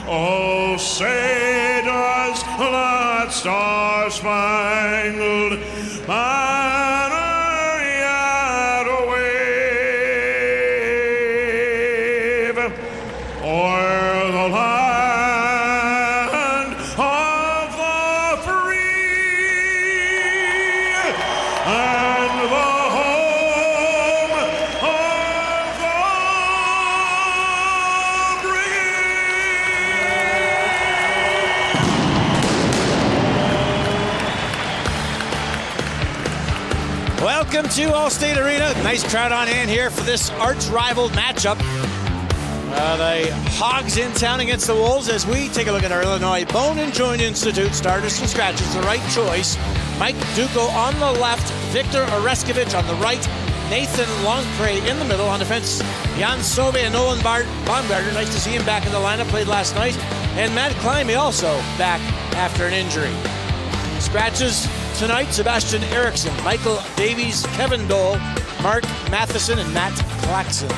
Oh, say does that star-spangled banner yet wave o'er the land of the free and the home of the Welcome to Allstate Arena. Nice crowd on hand here for this arch-rival matchup. The Hogs in town against the Wolves as we take a look at our Illinois Bone and Joint Institute starters and scratches. The right choice, Mike Duco on the left, Victor Oreskovich on the right, Nathan Longpre in the middle on defense, Jan Sobe and Nolan Baumgartner. Nice to see him back in the lineup, played last night. And Matt Climby also back after an injury. Scratches tonight, Sebastian Eriksson, Michael Davies, Kevin Dole, Mark Matheson, and Matt Claxon.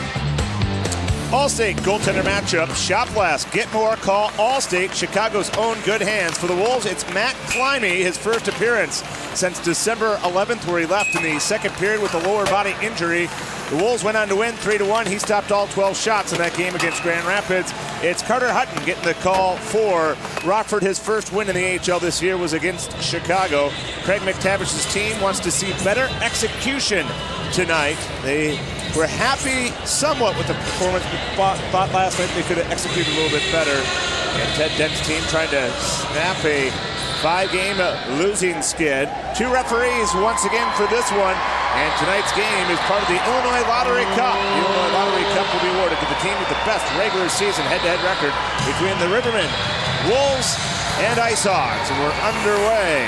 Allstate goaltender matchup. Shop last, get more, call Allstate. Chicago's own good hands. For the Wolves, it's Matt Climby, his first appearance since December 11th, where he left in the second period with a lower body injury. The Wolves went on to win 3-1. He stopped all 12 shots in that game against Grand Rapids. It's Carter Hutton getting the call for Rockford. His first win in the AHL this year was against Chicago. Craig McTavish's team wants to see better execution tonight. They were happy somewhat with the performance, but thought last night they could have executed a little bit better. And Ted Dent's team trying to snap a 5-game losing skid. 2 referees once again for this one. And tonight's game is part of the Illinois Lottery Cup. The Illinois Lottery Cup will be awarded to the team with the best regular season head-to-head record between the Rivermen, Wolves, and IceHogs. And we're underway.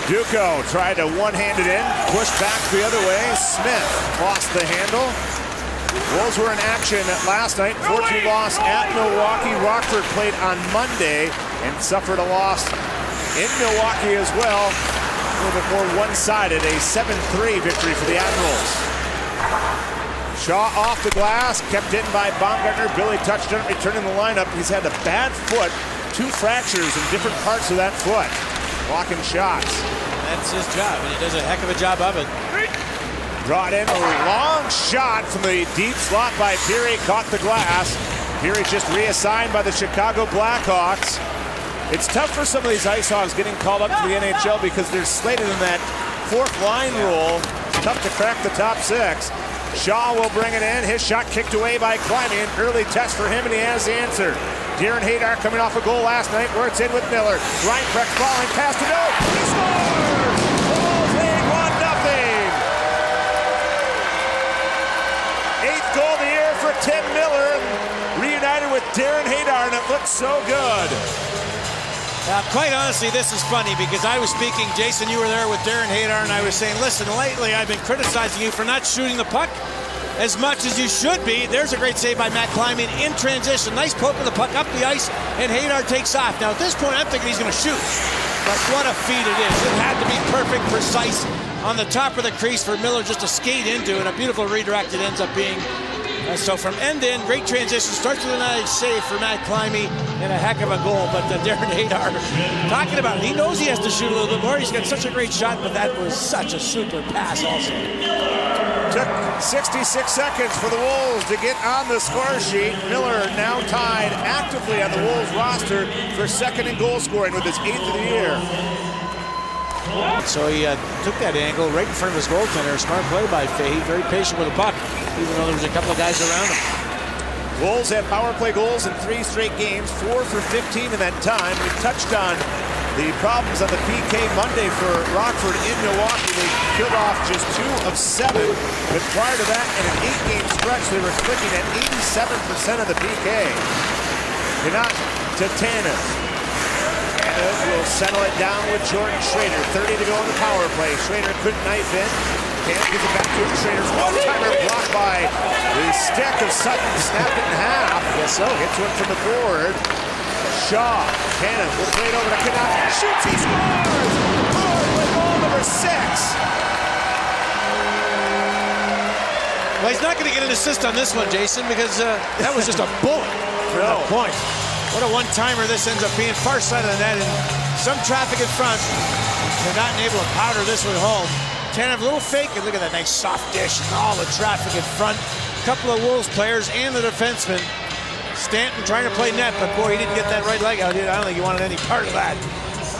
Duco tried to one-hand it in, pushed back the other way. Smith lost the handle. Wolves were in action last night. 4-2 loss at Milwaukee. Rockford played on Monday and suffered a loss in Milwaukee as well. A little bit more one-sided, a 7-3 victory for the Admirals. Shaw off the glass, kept in by Baumgartner. Billy touched on it, returning the lineup. He's had a bad foot, 2 fractures in different parts of that foot. Blocking shots. That's his job, and he does a heck of a job of it. Brought in a long shot from the deep slot by Peary, caught the glass. Peary just reassigned by the Chicago Blackhawks. It's tough for some of these IceHogs getting called up to the NHL because they're slated in that 4th line role. Tough to crack the top 6. Shaw will bring it in. His shot kicked away by Climby. An early test for him, and he has the answer. Darren Hadar coming off a goal last night where it's in with Miller. Ryan Precht falling past to go. He scores! Wolves lead 1-0. 8th goal of the year for Tim Miller. Reunited with Darren Hadar, and it looks so good. Quite honestly, this is funny because I was speaking, Jason, you were there with Darren Hadar, and I was saying, listen, lately I've been criticizing you for not shooting the puck as much as you should be. There's a great save by Matt Climby in transition. Nice poke of the puck up the ice, and Hadar takes off. Now, at this point, I'm thinking he's going to shoot. But what a feat it is. It had to be perfect, precise, on the top of the crease for Miller just to skate into, and a beautiful redirect it ends up being. So from end to end, great transition. Starts with a nice save for Matt Climby and a heck of a goal. But Darren Hadar, talking about it, he knows he has to shoot a little bit more. He's got such a great shot, but that was such a super pass also. Took 66 seconds for the Wolves to get on the score sheet. Miller now tied actively on the Wolves roster for 2nd in goal scoring with his 8th of the year. So he took that angle right in front of his goaltender. Smart play by Fahey. Very patient with the puck, even though there was a couple of guys around him. Wolves have power play goals in 3 straight games, 4 for 15 in that time. We touched on the problems on the PK Monday for Rockford in Milwaukee. They killed off just 2 of 7. But prior to that, in an 8-game stretch, they were clicking at 87% of the PK. Connauton to Tannen. Will settle it down with Jordan Schrader. 30 to go in the power play. Schrader couldn't knife in. Tannen gives it back to him. Schrader's one-timer blocked by the stick of Sutton. Snapped it in half. Yes, so. Gets one from the forward. Shaw. Tannen will play it over to Connauton. Shoots. He scores! Oh, with goal number 6. Well, he's not going to get an assist on this one, Jason, because that was just a bullet for that point. What a one-timer this ends up being. Far side of the net and some traffic in front. They're not able to powder this one home. Tanev, a little fake, and look at that nice soft dish and all the traffic in front. A couple of Wolves players and the defenseman. Stanton trying to play net, but boy, he didn't get that right leg out. I don't think he wanted any part of that.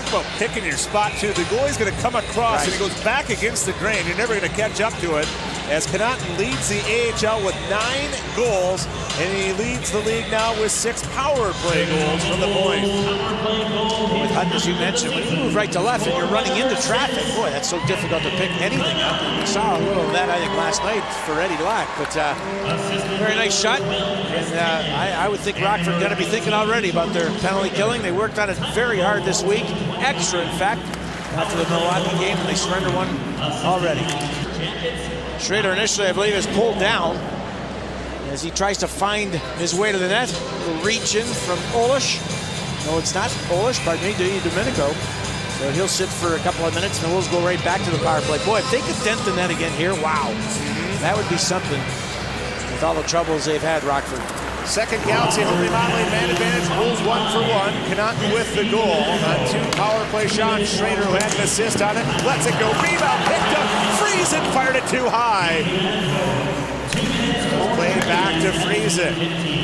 Talk about picking your spot, too. The goalie's going to come across, and he goes back against the grain. You're never going to catch up to it. As Connauton leads the AHL with 9 goals, and he leads the league now with 6 power play goals from the point. With Hutton, as you mentioned, when you move right to left and you're running into traffic, boy, that's so difficult to pick anything up. And we saw a little of that, I think, last night for Eddie Lack. But very nice shot. And I would think Rockford going to be thinking already about their penalty killing. They worked on it very hard this week, extra, in fact, after the Milwaukee game, and they surrendered one already. Schneider initially, I believe, is pulled down as he tries to find his way to the net. A reach in from Olish. No, it's not Olish, pardon me, Domenico. So he'll sit for a couple of minutes, and the Wolves go right back to the power play. Boy, if they could dent the net again here, wow. That would be something with all the troubles they've had, Rockford. Second Galaxy Holy Modeling man advantage. Wolves 1 for 1. Connauton with the goal. On 2 power play shots. Schneider, who had an assist on it, lets it go. Rebound picked up. Friesen fired it too high. Played back to Friesen.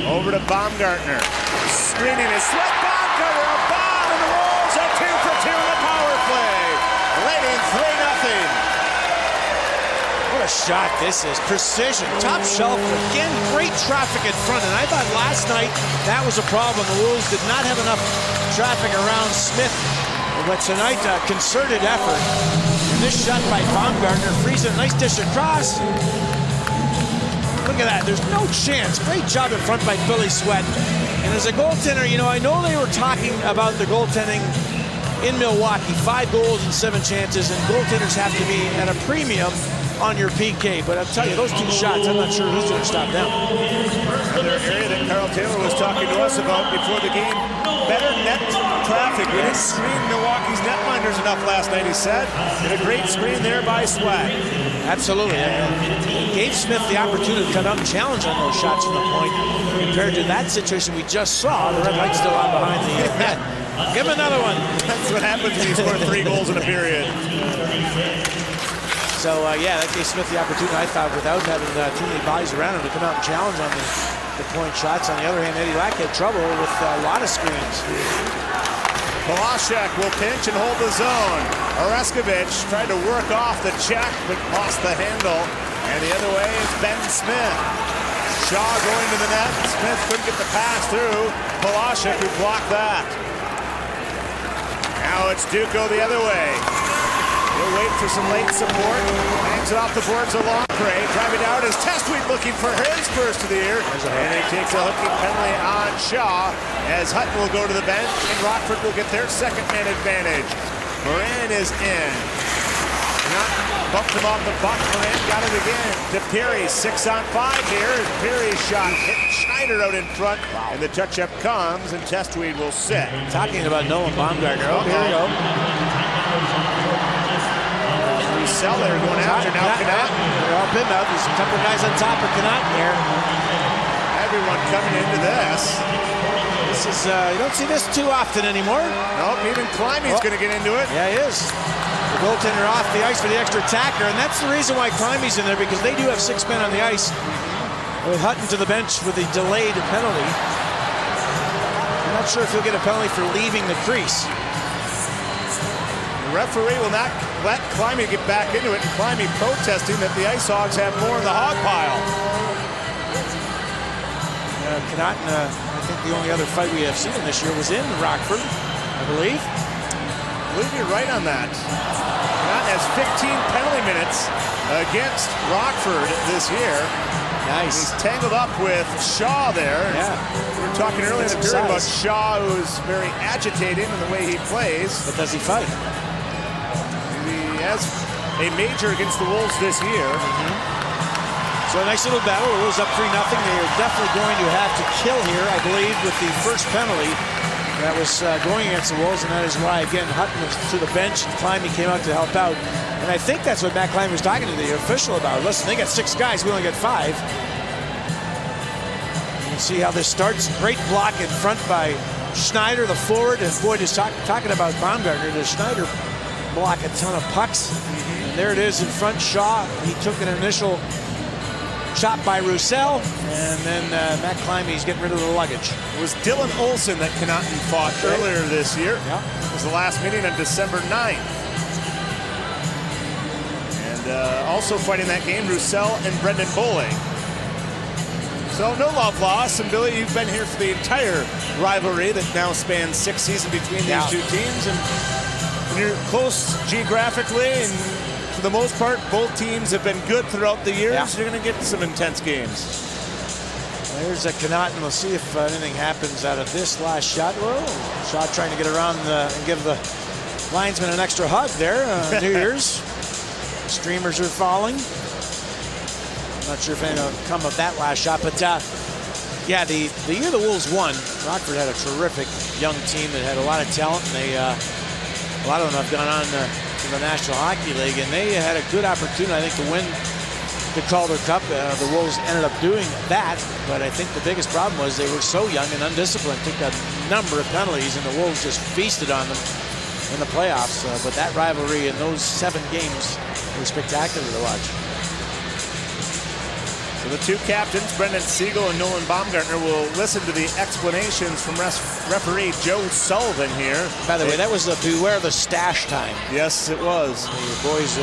Over to Baumgartner. Screening is Sweat. Baumgartner a bomb, and the Wolves are 2 for 2 in the power play. Leading 3-0. What a shot this is. Precision. Top shelf. Again, great traffic in front. And I thought last night that was a problem. The Wolves did not have enough traffic around Smith. But tonight, a concerted effort. And this shot by Baumgartner. Friesen, nice dish across. Look at that. There's no chance. Great job in front by Billy Sweat. And as a goaltender, you know, I know they were talking about the goaltending in Milwaukee. 5 goals and 7 chances. And goaltenders have to be at a premium on your PK, but I'll tell you, those 2 shots, I'm not sure who's going to stop them. Another area that Carl Taylor was talking to us about before the game, better net traffic. We didn't screen Milwaukee's netminders enough last night, he said. And a great screen there by Swag. Absolutely. It gave Smith the opportunity to come out and challenge on those shots from the point compared to that situation we just saw. The red light's still on behind the net. Give him another one. That's what happens when you score 3 goals in a period. So, yeah, that gave Smith the opportunity, I thought, without having too many bodies around him to come out and challenge on the point shots. On the other hand, Eddie Lack had trouble with a lot of screens. Polashek will pinch and hold the zone. Oreskovich tried to work off the check, but lost the handle. And the other way is Ben Smith. Shaw going to the net. Smith couldn't get the pass through. Polashek who blocked that. Now it's Duco the other way. He'll wait for some late support. Hangs it off the boards along Gray. Driving down is Testweed looking for his first of the year. And he takes a hooking penalty on Shaw as Hutton will go to the bench and Rockford will get their second man advantage. Moran is in. Bumped him off the buck. Moran got it again. To Perry, 6-on-5 here. Perry's shot hit Schneider out in front. And the touch-up comes and Testweed will sit. Talking about Nolan Baumgartner. Oh, here we go. Roussel there going after now. Connauton. They're all pinned up. There's a couple of guys on top of Connauton here. Everyone coming into this. This is, you don't see this too often anymore. Nope, even Climby's going to get into it. Yeah, he is. The goaltender off the ice for the extra attacker, and that's the reason why Climby's in there, because they do have 6 men on the ice. With Hutton to the bench with a delayed penalty. I'm not sure if he'll get a penalty for leaving the crease. The referee will not let Climby get back into it, and Climby protesting that the IceHogs have more in the hog pile. Connauton, I think the only other fight we have seen this year was in Rockford, I believe. I believe you're right on that. Connauton has 15 penalty minutes against Rockford this year. Nice. He's tangled up with Shaw there. Yeah. We were talking earlier in the period about Shaw, who's very agitating in the way he plays. But does he fight? He has a major against the Wolves this year. So a nice little battle. The Wolves up 3-0. They are definitely going to have to kill here, I believe, with the first penalty. that was going against the Wolves, and that is why, again, Hutton was to the bench, and Climby came out to help out. And I think that's what Matt Climby was talking to the official about. Listen, they got 6 guys, we only got 5. You can see how this starts. Great block in front by Schneider, the forward, and boy, just talking about Baumgartner, does Schneider block a ton of pucks? And there it is in front, Shaw. He took an initial shot by Roussel, and then Matt Climby's getting rid of the luggage. It was Dylan Olsen that Connauton fought earlier this year. Yeah. It was the last meeting on December 9th. And also fighting that game, Roussel and Brendan Bolling. So no love lost, and Billy, you've been here for the entire rivalry that now spans 6 seasons between these two teams, and when you're close geographically, and for the most part, both teams have been good throughout the years. Yeah. You're going to get some intense games. There's a Connauton. We'll see if anything happens out of this last shot. Well, Shaw trying to get around and give the linesman an extra hug there. New Year's. Streamers are falling. I'm not sure if anything will come of that last shot, but yeah, the year the Wolves won, Rockford had a terrific young team that had a lot of talent, and they, a lot of them have gone on to the National Hockey League, and they had a good opportunity, I think, to win the Calder Cup. The Wolves ended up doing that, but I think the biggest problem was they were so young and undisciplined, took a number of penalties, and the Wolves just feasted on them in the playoffs. But that rivalry in those 7 games were spectacular to watch. So the 2 captains, Brendan Siegel and Nolan Baumgartner, will listen to the explanations from referee Joe Sullivan here. By the way, that was the beware the stash time. Yes, it was. The boys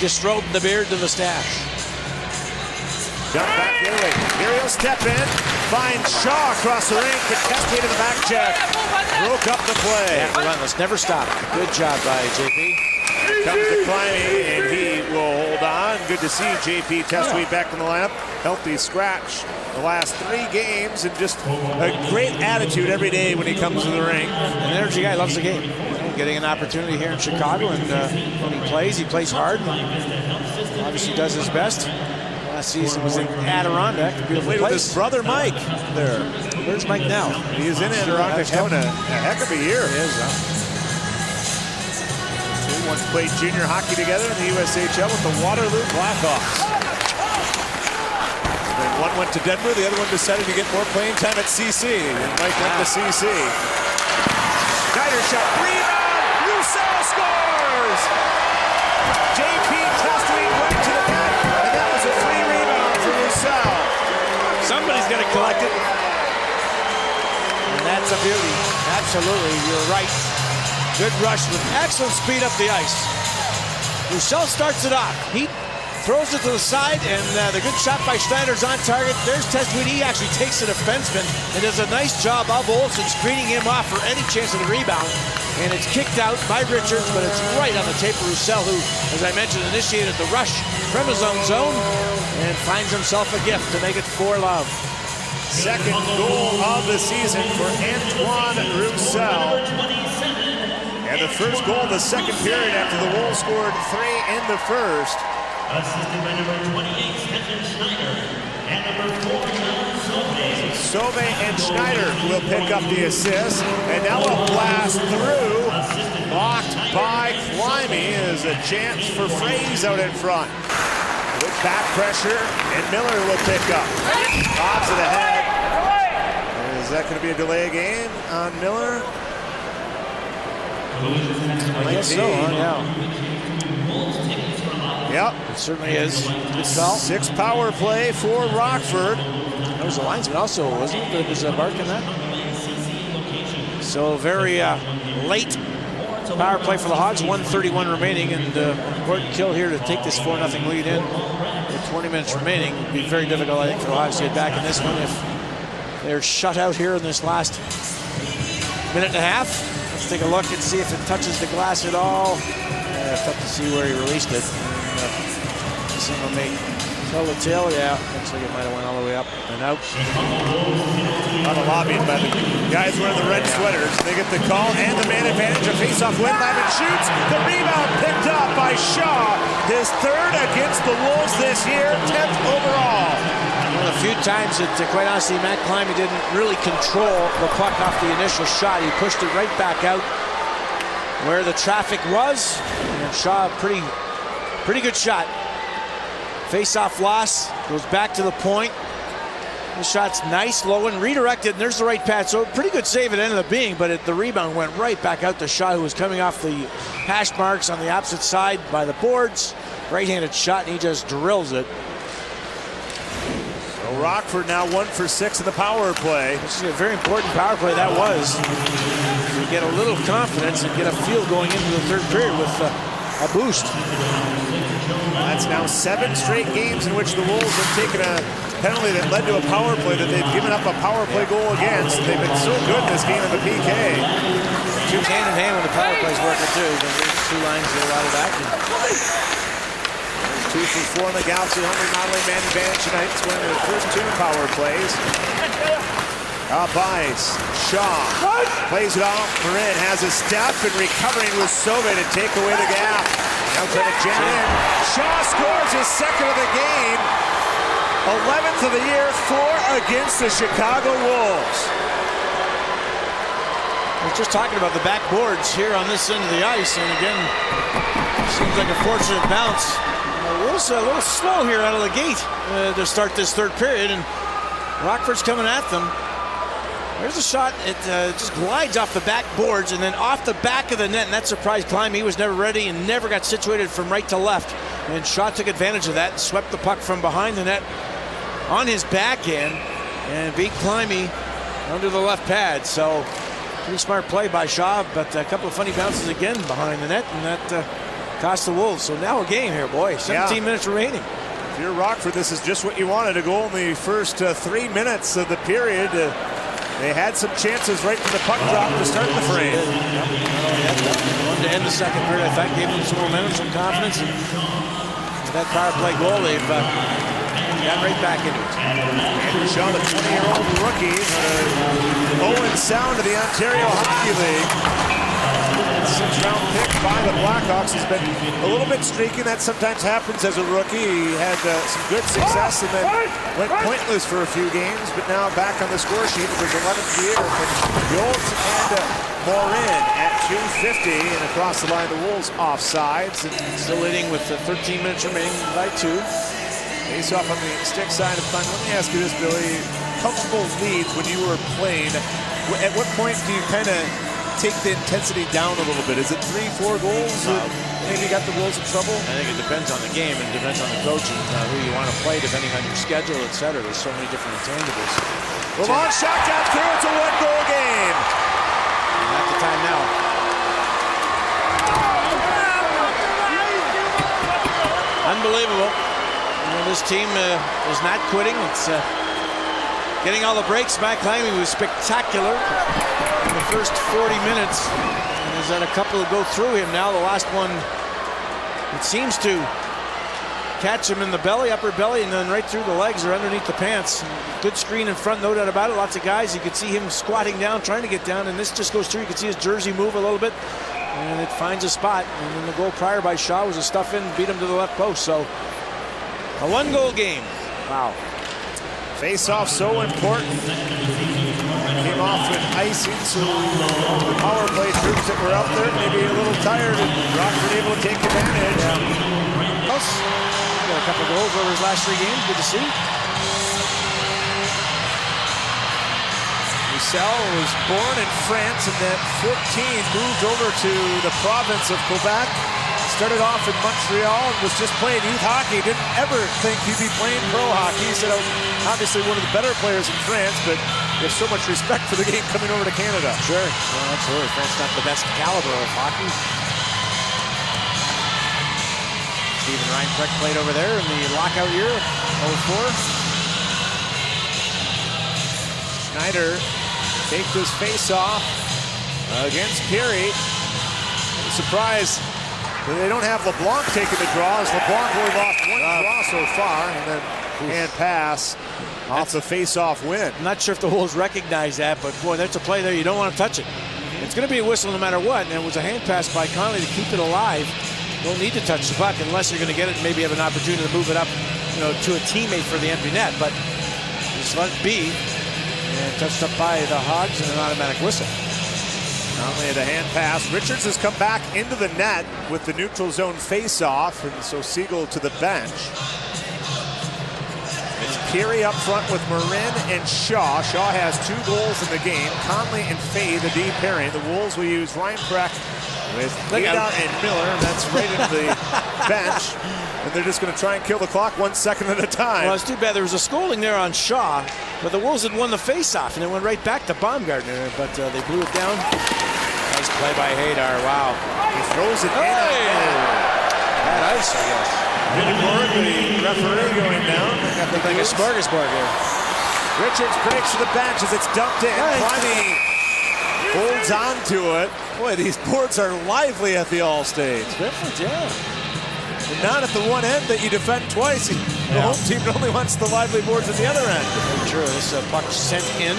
disrobed the beard to the stash. Jump back the other way. Here he'll step in, find Shaw across the rink, contested to the back check. Broke up the play. Yeah, relentless, never stopped. Good job by JP. Here comes the Climby, and he will hold on. Good to see JP Testuit back in the lineup. Healthy scratch the last 3 games, and just a great attitude every day when he comes to the ring. An energy guy, loves the game. Getting an opportunity here in Chicago, and when he plays hard, and obviously does his best. Last season was in Adirondack. Beautiful place. With his brother Mike there. Where's Mike now? He is in Adirondack, having a heck of a year. He is, Once played junior hockey together in the USHL with the Waterloo Blackhawks. Then one went to Denver, the other one decided to get more playing time at CC, and Mike went to CC. Schneider shot, rebound, Roussel scores! JP Testuit went to the net, and that was a free rebound for Roussel. Somebody's going to collect it. And that's a beauty. Absolutely, you're right. Good rush with excellent speed up the ice. Roussel starts it off. He throws it to the side, and the good shot by Schneider's on target. There's Testuit. He actually takes the defenseman and does a nice job of Olsen screening him off for any chance of the rebound. And it's kicked out by Richards, but it's right on the tape of Roussel, who, as I mentioned, initiated the rush from his own zone and finds himself a gift to make it 4-love. Second goal of the season for Antoine Roussel. And the first goal of the second period after the Wolves scored 3 in the first. Assisted by number 28, Stefan Schneider, and number 4, Sauve and Schneider will pick up the assist. And now a blast through. Blocked by Climby. Is a chance for Fraze out in front. With back pressure, and Miller will pick up. Bobs it ahead. Is that going to be a delay game on Miller? I guess so, yeah. Yep. It certainly is. Good call. 6 power play for Rockford. That was the linesman also, wasn't it? Was Bark in that? So very late power play for the Hogs. 1:31 remaining, and important kill here to take this 4-0 lead in. With 20 minutes remaining, it'd be very difficult, I think, for the Hogs to get back in this one if they're shut out here in this last minute and a half. Let's take a look and see if it touches the glass at all. Tough to see where he released it. This one may tell the tale. Yeah, looks like it might have went all the way up and out. A lot of lobbying by the guys wearing the red sweaters. They get the call and the man advantage. A face-off win. Lavin shoots. The rebound picked up by Shaw. His 3rd against the Wolves this year, 10th overall. One of the a few times that, quite honestly, Matt Climby didn't really control the puck off the initial shot. He pushed it right back out where the traffic was, and Shaw, pretty good shot. Face-off loss, goes back to the point. The shot's nice, low and redirected, and there's the right pad. So pretty good save it ended up being, but the rebound went right back out to Shaw, who was coming off the hash marks on the opposite side by the boards. Right-handed shot, and he just drills it. So Rockford now 1 for 6 in the power play. This is a very important power play, that was. To get a little confidence and get a feel going into the third period with a boost. That's now 7 straight games in which the Wolves have taken a penalty that led to a power play that they've given up a power play goal against. They've been so good in this game in the PK. Two hand in hand when the power play's working too. There's 2 lines here out of action. 2 for 4 in the Galaxy home remodeling man advantage tonight. It's one of their first 2 power plays. Up ice, Shaw plays it off. Marin has a step and recovering with Sove to take away the gap. Now trying to jam in. Shaw scores his second of the game. 11th of the year, 4 against the Chicago Wolves. We're just talking about the backboards here on this end of the ice, and again, seems like a fortunate bounce. Wolves a little slow here out of the gate to start this third period, and Rockford's coming at them. There's a shot, it just glides off the backboards and then off the back of the net, and that surprised Climb. He was never ready and never got situated from right to left. And Shaw took advantage of that and swept the puck from behind the net on his backhand and beat Climby under the left pad. So pretty smart play by Shaw, but a couple of funny bounces again behind the net, and that cost the Wolves. So now a game here, boy. 17 minutes remaining. If you're Rockford, this is just what you wanted, to go in the first 3 minutes of the period. They had some chances right to the puck drop to start the frame. One to end the second period, I thought, gave them some momentum, some confidence, and that power play goal, they've got right back into it. Andrew Shaw, the 20-year-old rookie, 0 sound to the Ontario Hockey League. 6th-round pick by the Blackhawks, has been a little bit streaky. That sometimes happens as a rookie. He had some good success and then went pointless for a few games, but now back on the score sheet for his 11th year. Yolt and Morin at 250, and across the line the Wolves offsides. And still leading with 13 minutes remaining by 2. Face off on the stick side of fun. Let me ask you this, Billy. Comfortable leads when you were playing. At what point do you kind of take the intensity down a little bit? Is it 3-4 goals that maybe got the Wolves in trouble? I think it depends on the game and depends on the coaching, who you want to play, depending on your schedule, etc. There's so many different intangibles. Well, long shot down through. It's a 1-goal game. Not the time now. Unbelievable. This team is not quitting. It's getting all the breaks. Matt Climby was spectacular in the first 40 minutes. And there's had a couple that go through him now. The last one, it seems to catch him in the belly, upper belly, and then right through the legs or underneath the pants. Good screen in front, no doubt about it. Lots of guys. You could see him squatting down, trying to get down, and this just goes through. You can see his jersey move a little bit, and it finds a spot. And then the goal prior by Shaw was a stuff in, beat him to the left post. So a 1-goal game. Wow. Face-off so important. Came off with icing, so the power play troops that were out there maybe a little tired, and Rockford able to take advantage. Plus, got a couple goals over his last 3 games. Good to see. Roussel was born in France and at 14 moved over to the province of Quebec. Started off in Montreal and was just playing youth hockey. Didn't ever think he'd be playing pro hockey. He said, obviously one of the better players in France, but there's so much respect for the game coming over to Canada. Sure, well, absolutely. France not the best caliber of hockey. Steven Reinprecht played over there in the lockout year, 04. Schneider takes his face off against Peary. Surprise. They don't have LeBlanc taking the draw, as LeBlanc only lost 1 draw so far, and then hand pass off the face-off win. I'm not sure if the Wolves recognize that, but boy, that's a play there. You don't want to touch it. It's going to be a whistle no matter what, and it was a hand pass by Connolly to keep it alive. You don't need to touch the puck unless you're going to get it and maybe have an opportunity to move it up, to a teammate for the empty net. But Just let it be. And touched up by the Hogs and an automatic whistle. Conley the hand pass. Richards has come back into the net with the neutral zone face-off, and so Siegel to the bench. It's Peary up front with Marin and Shaw. Shaw has 2 goals in the game. Conley and Fay, the D pairing. The Wolves will use Ryan Preck with Ada and Miller. That's right into the bench. And they're just going to try and kill the clock 1 second at a time. Well, it's too bad. There was a scolding there on Shaw, but the Wolves had won the face-off, and it went right back to Baumgartner, but they blew it down. Nice play by Hadar. Wow. He throws it in. Bad ice, I guess. The referee going down. Looked like a smorgasbord here. Richards breaks to the bench as it's dumped in. Climbing holds on to it. Boy, these boards are lively at the Allstate. Different, yeah. And not at the one end that you defend twice. The home team only wants the lively boards at the other end. Very true. This puck sent in.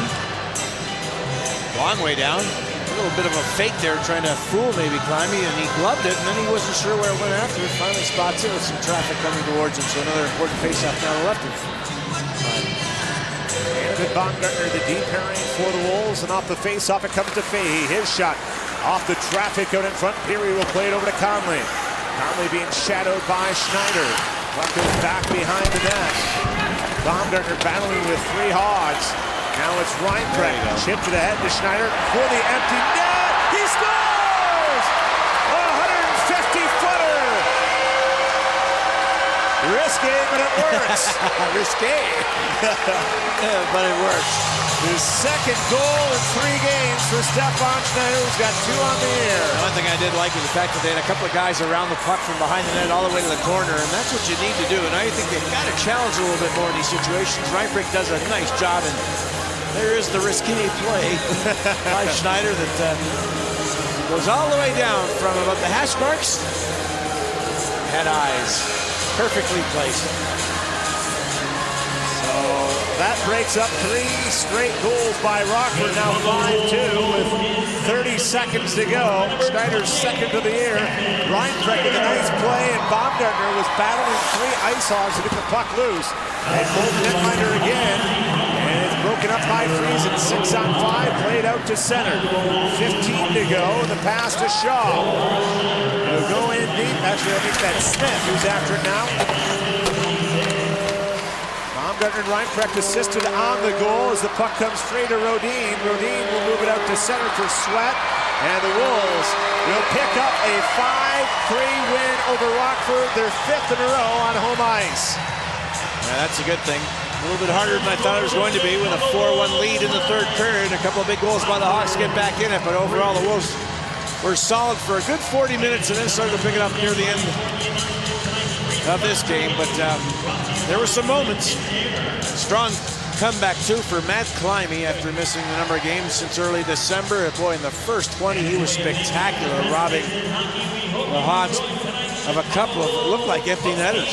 Long way down. A little bit of a fake there, trying to fool maybe Climbey, and he gloved it, and then he wasn't sure where it went after. Finally spots it with some traffic coming towards him, so another important face-off down the left. David Baumgartner, the D pairing for the Wolves, and off the face-off it comes to Fahey. His shot off the traffic out in front. Peary will play it over to Conley. Conley being shadowed by Schneider. Puck goes back behind the net. Baumgartner battling with 3 Hogs. Now it's Reinprecht. Chip to the head to Schneider for the empty net. He scores! A 150-footer. Risky, but it works. Risky. Yeah, but it works. His second goal in 3 games for Stefan Schneider, who's got 2 on the air. The one thing I did like is the fact that they had a couple of guys around the puck from behind the net all the way to the corner, and that's what you need to do. And I think they've got to challenge a little bit more in these situations. Reinprecht does a nice job, and there is the risky play by Schneider that goes all the way down from about the hash marks. Had eyes. Perfectly placed. So that breaks up 3 straight goals by Rockford. Now 5-2 with 30 seconds to go. Schneider's second of the year. Reinprecht with a nice play, and Baumgartner was battling 3 IceHogs to get the puck loose. And both netminder again. And it's broken up by Friesen. 6 on 5, played out to center. 15 to go. The pass to Shaw. He'll go in deep. Actually, I think that's Smith who's after it now. Baumgartner and Reinprecht assisted on the goal as the puck comes straight to Rodin. Rodin will move it out to center for Sweat. And the Wolves will pick up a 5-3 win over Rockford, their 5th in a row on home ice. Yeah, that's a good thing. A little bit harder than I thought it was going to be with a 4-1 lead in the 3rd period. A couple of big goals by the Hawks get back in it, but overall the Wolves were solid for a good 40 minutes and then started to pick it up near the end of this game. But there were some moments. Strong comeback too for Matt Climbey after missing a number of games since early December. Boy, in the first 20 he was spectacular, robbing the Hawks of a couple of what looked like empty netters.